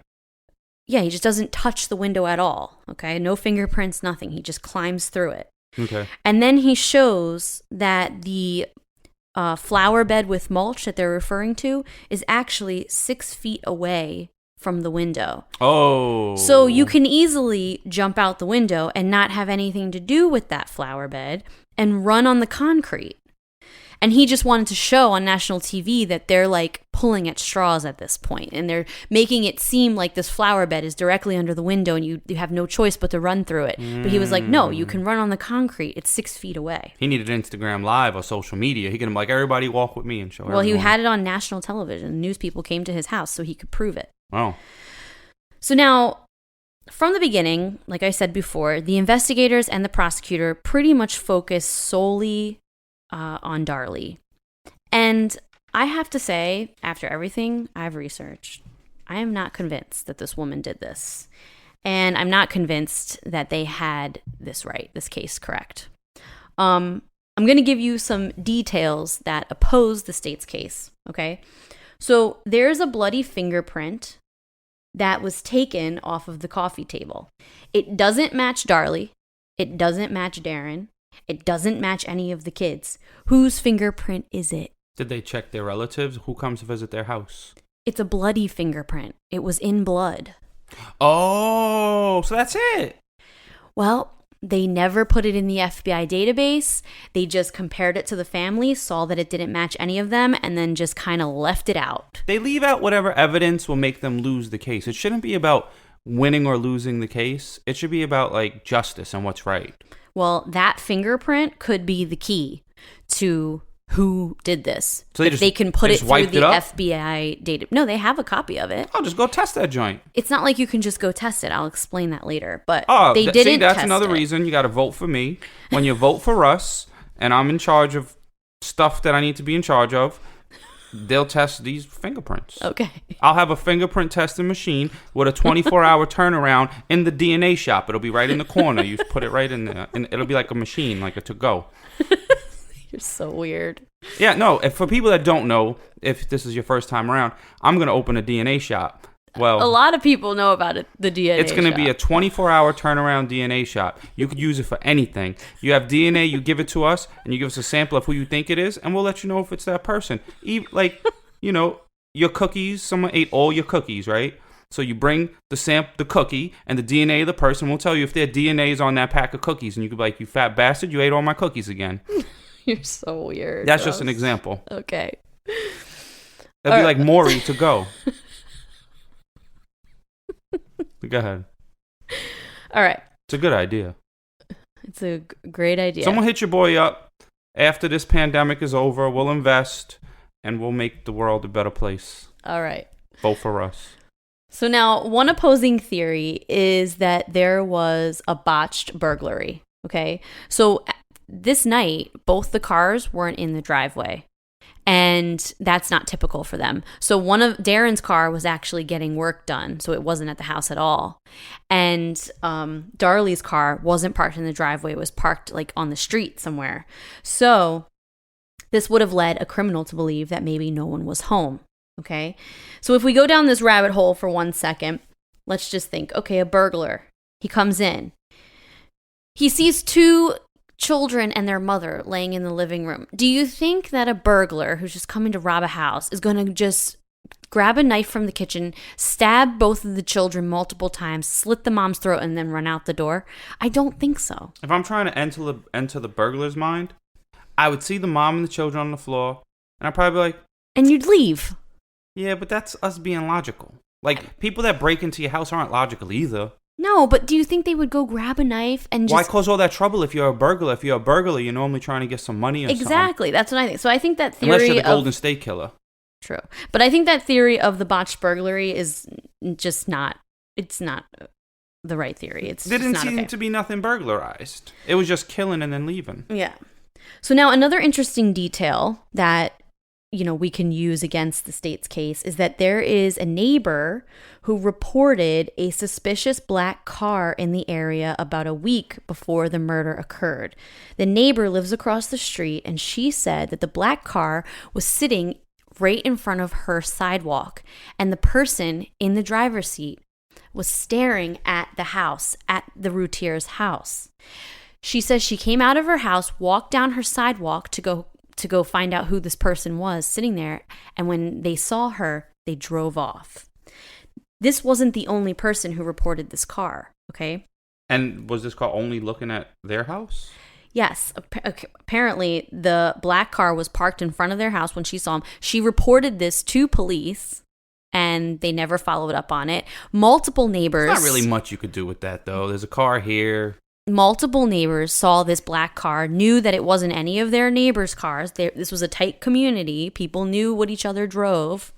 Yeah, he just doesn't touch the window at all. Okay, no fingerprints, nothing. He just climbs through it. Okay. And then he shows that the flower bed with mulch that they're referring to is actually 6 feet away from the window. Oh. So you can easily jump out the window and not have anything to do with that flower bed and run on the concrete. And he just wanted to show on national TV that they're pulling at straws at this point, and they're making it seem like this flower bed is directly under the window and you have no choice but to run through it. But he was like, no, you can run on the concrete. It's 6 feet away. He needed Instagram Live or social media. He could have everybody walk with me and show everyone. He had it on national television. News people came to his house so he could prove it. Oh. So now, from the beginning, like I said before, the investigators and the prosecutor pretty much focused solely on Darlie. And I have to say, after everything I've researched, I am not convinced that this woman did this. And I'm not convinced that they had this case correct. I'm going to give you some details that oppose the state's case, okay? So there's a bloody fingerprint that was taken off of the coffee table. It doesn't match Darlie. It doesn't match Darren. It doesn't match any of the kids. Whose fingerprint is it? Did they check their relatives? Who comes to visit their house? It's a bloody fingerprint. It was in blood. Oh, so that's it. Well, they never put it in the FBI database. They just compared it to the family, saw that it didn't match any of them, and then just kind of left it out. They leave out whatever evidence will make them lose the case. It shouldn't be about winning or losing the case. It should be about justice and what's right. Well, that fingerprint could be the key to who did this. So they can put it through the FBI data. No, they have a copy of it. I'll just go test that joint. It's not like you can just go test it. I'll explain that later. But they didn't. See, that's another reason you got to vote for me. When you vote for Russ, and I'm in charge of stuff that I need to be in charge of, they'll test these fingerprints. Okay. I'll have a fingerprint testing machine with a 24-hour turnaround in the DNA shop. It'll be right in the corner. You put it right in there, and it'll be like a machine, like a to-go. You're so weird. Yeah, no, for people that don't know, if this is your first time around, I'm going to open a DNA shop. Well, a lot of people know about it, the DNA It's going to be a 24-hour turnaround DNA shop. You could use it for anything. You have DNA, you give it to us, and you give us a sample of who you think it is, and we'll let you know if it's that person. Your cookies, someone ate all your cookies, right? So you bring the cookie, and the DNA of the person will tell you if their DNA is on that pack of cookies, and you could be like, you fat bastard, you ate all my cookies again. You're so weird. That's just an example. Okay. That'd be like Maury to go. Go ahead. All right. It's a good idea. It's a great idea. Someone hit your boy up. After this pandemic is over, we'll invest and we'll make the world a better place. All right. Vote for Russ. So now, one opposing theory is that there was a botched burglary. Okay. So this night, both the cars weren't in the driveway. And that's not typical for them. So one of Darren's car was actually getting work done, so it wasn't at the house at all. And Darlie's car wasn't parked in the driveway. It was parked like on the street somewhere. So this would have led a criminal to believe that maybe no one was home. Okay. So if we go down this rabbit hole for 1 second, let's just think, okay, a burglar. He comes in. He sees two children and their mother laying in the living room. Do you think that a burglar who's just coming to rob a house is going to just grab a knife from the kitchen, stab both of the children multiple times, slit the mom's throat, and then run out the door? I don't think so. If I'm trying to enter the burglar's mind, I would see the mom and the children on the floor, and I'd probably be like... And you'd leave. Yeah, but that's us being logical. Like, people that break into your house aren't logical either. No, but do you think they would go grab a knife and just... Why cause all that trouble if you're a burglar? If you're a burglar, you're normally trying to get some money or something. Exactly. That's what I think. So I think that theory Unless you're the Golden State Killer. True. But I think that theory of the botched burglary is just not... It's not the right theory. It's There didn't just not seem okay. to be nothing burglarized. It was just killing and then leaving. Yeah. So now another interesting detail that, we can use against the state's case is that there is a neighbor who reported a suspicious black car in the area about a week before the murder occurred. The neighbor lives across the street, and she said that the black car was sitting right in front of her sidewalk, and the person in the driver's seat was staring at the house, at the Routier's house. She says she came out of her house, walked down her sidewalk to go find out who this person was sitting there, and when they saw her, they drove off. This wasn't the only person who reported this car, okay? And was this car only looking at their house? Yes. Apparently, the black car was parked in front of their house when she saw him. She reported this to police, and they never followed up on it. Multiple neighbors... There's not really much you could do with that, though. There's a car here. Multiple neighbors saw this black car, knew that it wasn't any of their neighbors' cars. This was a tight community. People knew what each other drove.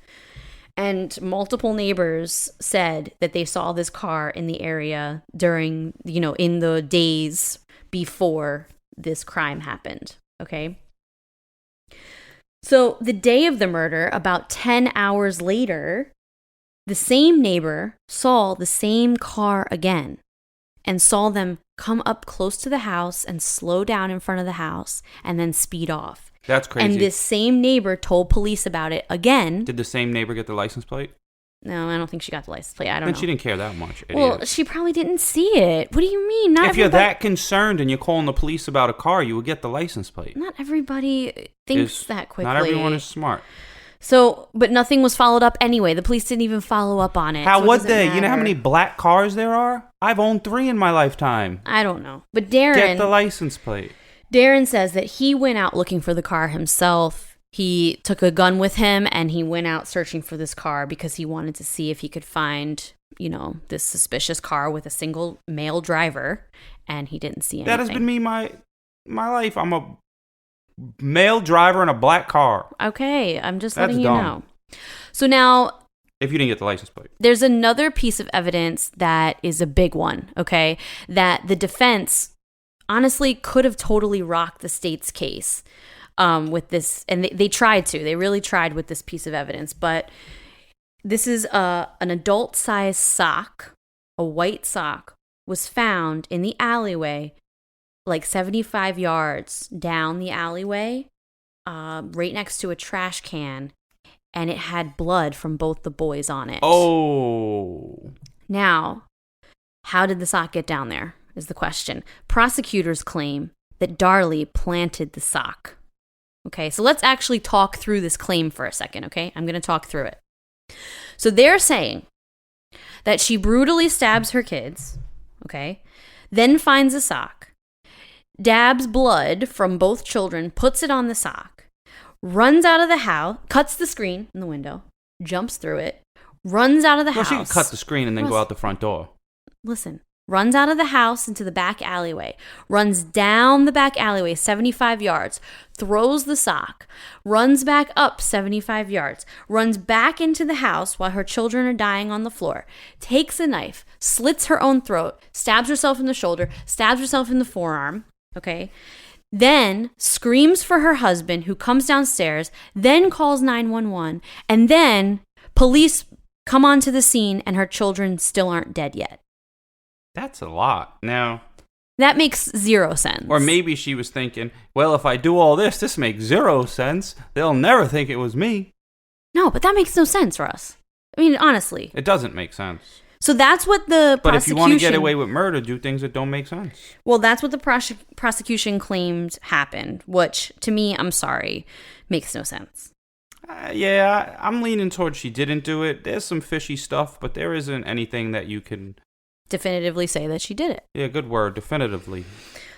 And multiple neighbors said that they saw this car in the area during, in the days before this crime happened. Okay. So the day of the murder, about 10 hours later, the same neighbor saw the same car again and saw them come up close to the house and slow down in front of the house and then speed off. That's crazy. And this same neighbor told police about it again. Did the same neighbor get the license plate? No, I don't think she got the license plate. I don't know. Then she didn't care that much. Well, she probably didn't see it. What do you mean? If you're that concerned and you're calling the police about a car, you would get the license plate. Not everybody thinks that quickly. Not everyone is smart. So, but nothing was followed up anyway. The police didn't even follow up on it. How would would they? You know how many black cars there are? I've owned 3 in my lifetime. I don't know. But Darren... Get the license plate. Darren says that he went out looking for the car himself. He took a gun with him and he went out searching for this car because he wanted to see if he could find, this suspicious car with a single male driver, and he didn't see anything. That has been me my life. I'm a male driver in a black car. Okay, I'm just That's letting you dumb. know. So now... If you didn't get the license plate. There's another piece of evidence that is a big one, okay? That the defense honestly could have totally rocked the state's case with this. And they tried to. They really tried with this piece of evidence. But this is an adult-sized sock, a white sock, was found in the alleyway like 75 yards down the alleyway, right next to a trash can. And it had blood from both the boys on it. Oh. Now, how did the sock get down there is the question. Prosecutors claim that Darlie planted the sock. Okay, so let's actually talk through this claim for a second, okay? I'm going to talk through it. So they're saying that she brutally stabs her kids, okay, then finds a sock, dabs blood from both children, puts it on the sock, runs out of the house, cuts the screen in the window, jumps through it, runs out of the house. Well, she could cut the screen and then go out the front door. Listen, runs out of the house into the back alleyway, runs down the back alleyway 75 yards, throws the sock, runs back up 75 yards, runs back into the house while her children are dying on the floor, takes a knife, slits her own throat, stabs herself in the shoulder, stabs herself in the forearm, okay? Then screams for her husband, who comes downstairs, then calls 911, and then police come onto the scene and her children still aren't dead yet. That's a lot. Now, that makes zero sense. Or maybe she was thinking, well, if I do all this makes zero sense. They'll never think it was me. No, but that makes no sense, Russ. I mean, honestly. It doesn't make sense. So that's what the prosecution... But if you want to get away with murder, do things that don't make sense. Well, that's what the prosecution claimed happened, which, to me, I'm sorry, makes no sense. Yeah, I'm leaning towards she didn't do it. There's some fishy stuff, but there isn't anything that you can... definitively say that she did it. Yeah, good word, definitively.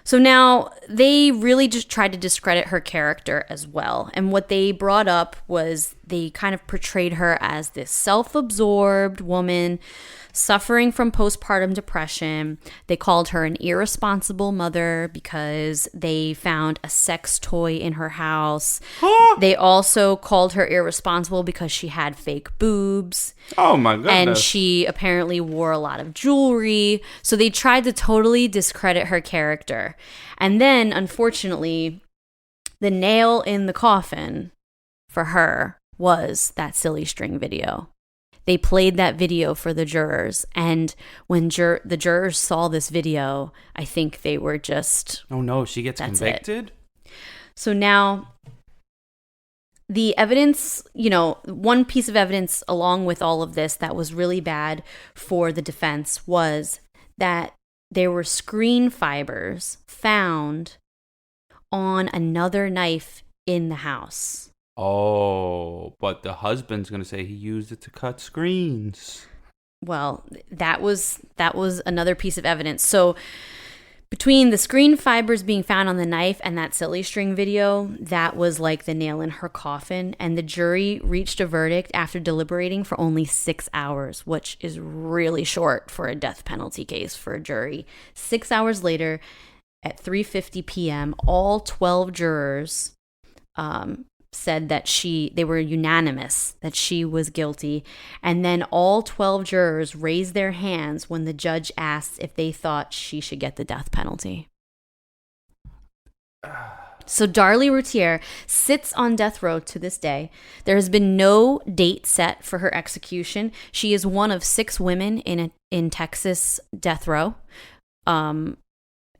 So now they really just tried to discredit her character as well. And what they brought up was they kind of portrayed her as this self-absorbed woman suffering from postpartum depression. They called her an irresponsible mother because they found a sex toy in her house. They also called her irresponsible because she had fake boobs. Oh my goodness. And she apparently wore a lot of jewelry. So they tried to totally discredit her character. And then, unfortunately, the nail in the coffin for her was that silly string video. They played that video for the jurors, and when the jurors saw this video, I think they were just... Oh no, she gets convicted? So now, the evidence, one piece of evidence along with all of this that was really bad for the defense was that there were screen fibers found on another knife in the house. Oh, but the husband's going to say he used it to cut screens. Well, that was another piece of evidence. So between the screen fibers being found on the knife and that silly string video, that was like the nail in her coffin. And the jury reached a verdict after deliberating for only 6 hours, which is really short for a death penalty case for a jury. 6 hours later, at 3:50 p.m., all 12 jurors said that they were unanimous that she was guilty. And then all 12 jurors raised their hands when the judge asked if they thought she should get the death penalty. So Darlie Routier sits on death row to this day. There has been no date set for her execution. She is one of 6 women in Texas death row,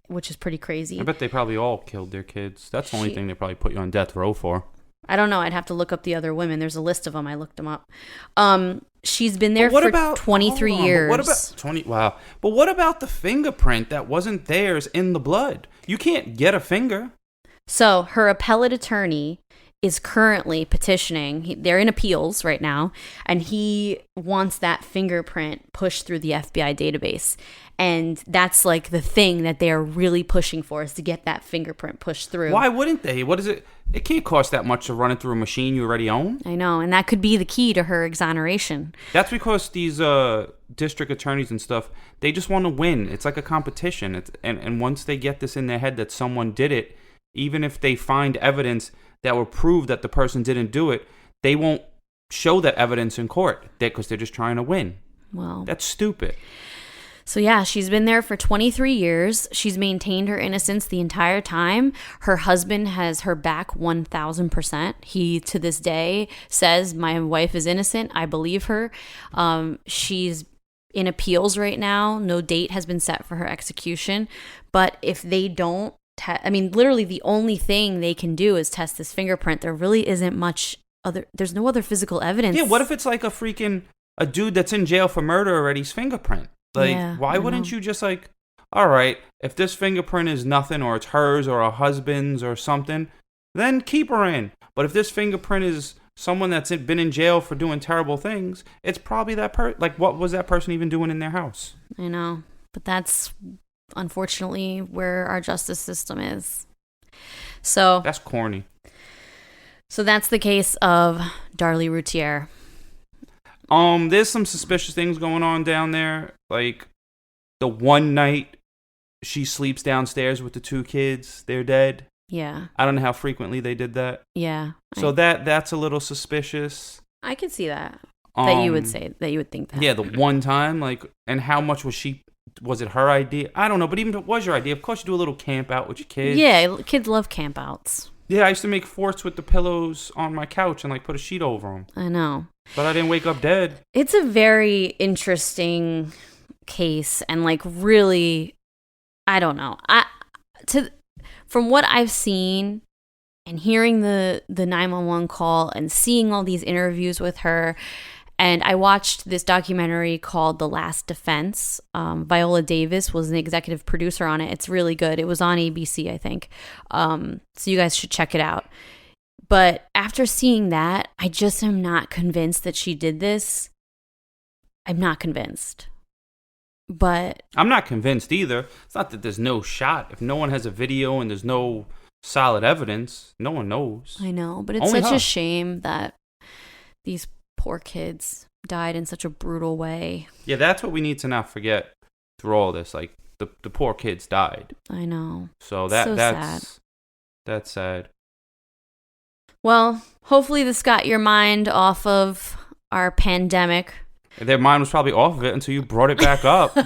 which is pretty crazy. I bet they probably all killed their kids. That's the only thing they probably put you on death row for. I don't know. I'd have to look up the other women. There's a list of them. I looked them up. She's been there for 23 years. What about 20? Wow. But what about the fingerprint that wasn't theirs in the blood? You can't get a finger. So her appellate attorney is currently petitioning. They're in appeals right now, and he wants that fingerprint pushed through the FBI database. And that's like the thing that they're really pushing for, is to get that fingerprint pushed through. Why wouldn't they? What is it? It can't cost that much to run it through a machine you already own. I know, and that could be the key to her exoneration. That's because these district attorneys and stuff, they just want to win. It's like a competition. And once they get this in their head that someone did it, even if they find evidence that will prove that the person didn't do it, they won't show that evidence in court because they're just trying to win. Well, that's stupid. So yeah, she's been there for 23 years. She's maintained her innocence the entire time. Her husband has her back 1,000%. He, to this day, says, my wife is innocent. I believe her. She's in appeals right now. No date has been set for her execution. But if they don't, literally the only thing they can do is test this fingerprint. There really isn't much there's no other physical evidence. Yeah, what if it's like a dude that's in jail for murder already's fingerprint? Why wouldn't you just all right, if this fingerprint is nothing, or it's hers or a husband's or something, then keep her in. But if this fingerprint is someone that's been in jail for doing terrible things, it's probably that person. What was that person even doing in their house? I know, but that's unfortunately where our justice system is. So that's corny. So that's the case of Darlie Routier. There's some suspicious things going on down there. the one night she sleeps downstairs with the 2 kids, they're dead. Yeah. I don't know how frequently they did that. Yeah. So that's a little suspicious. I could see that. That you would think that. Yeah, the one time, like, and how much was it her idea? I don't know, but even if it was your idea, of course you do a little camp out with your kids. Yeah, kids love camp outs. Yeah, I used to make forts with the pillows on my couch and, like, put a sheet over them. I know. But I didn't wake up dead. It's a very interesting case, and, like, really, I don't know. From what I've seen and hearing the 911 call and seeing all these interviews with her, and I watched this documentary called The Last Defense. Viola Davis was an executive producer on it. It's really good. It was on ABC, I think. So you guys should check it out. But after seeing that, I just am not convinced that she did this. I'm not convinced. But I'm not convinced either. It's not that there's no shot. If no one has a video and there's no solid evidence, no one knows. I know, but it's Only such her. a shame that these poor kids died in such a brutal way. Yeah, that's what we need to not forget through all this. Like, the poor kids died. I know. So sad. That's sad. Well, hopefully this got your mind off of our pandemic. Their mind was probably off of it until you brought it back up.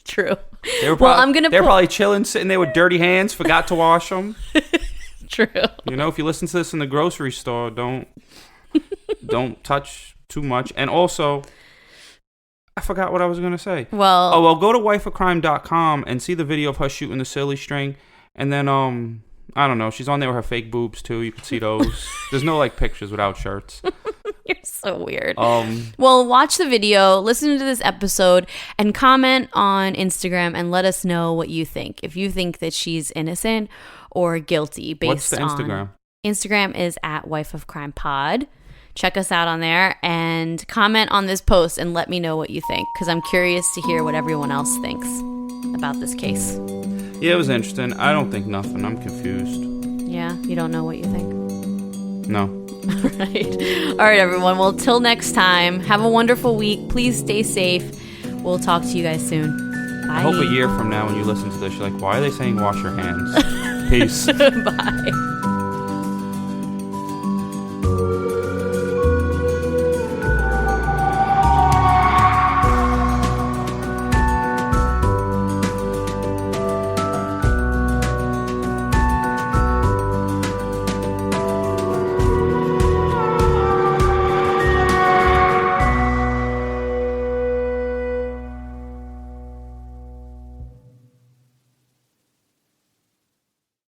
True. They were they're probably chilling, sitting there with dirty hands, forgot to wash them. True. You know, if you listen to this in the grocery store, don't touch too much. And also, I forgot what I was going to say. Well, go to wifeofcrime.com and see the video of her shooting the silly string. And then, I don't know, she's on there with her fake boobs too. You can see those. There's no, like, pictures without shirts. You're so weird. Well, watch the video, listen to this episode, and comment on Instagram and let us know what you think. If you think that she's innocent or guilty based on... What's the Instagram? Instagram is at Wife of Crime Pod. Check us out on there and comment on this post and let me know what you think, because I'm curious to hear what everyone else thinks about this case. Yeah, it was interesting. I don't think nothing. I'm confused. Yeah? You don't know what you think? No. All right, everyone. Well, till next time, have a wonderful week. Please stay safe. We'll talk to you guys soon. Bye. I hope a year from now when you listen to this, you're like, why are they saying wash your hands? Peace. Bye.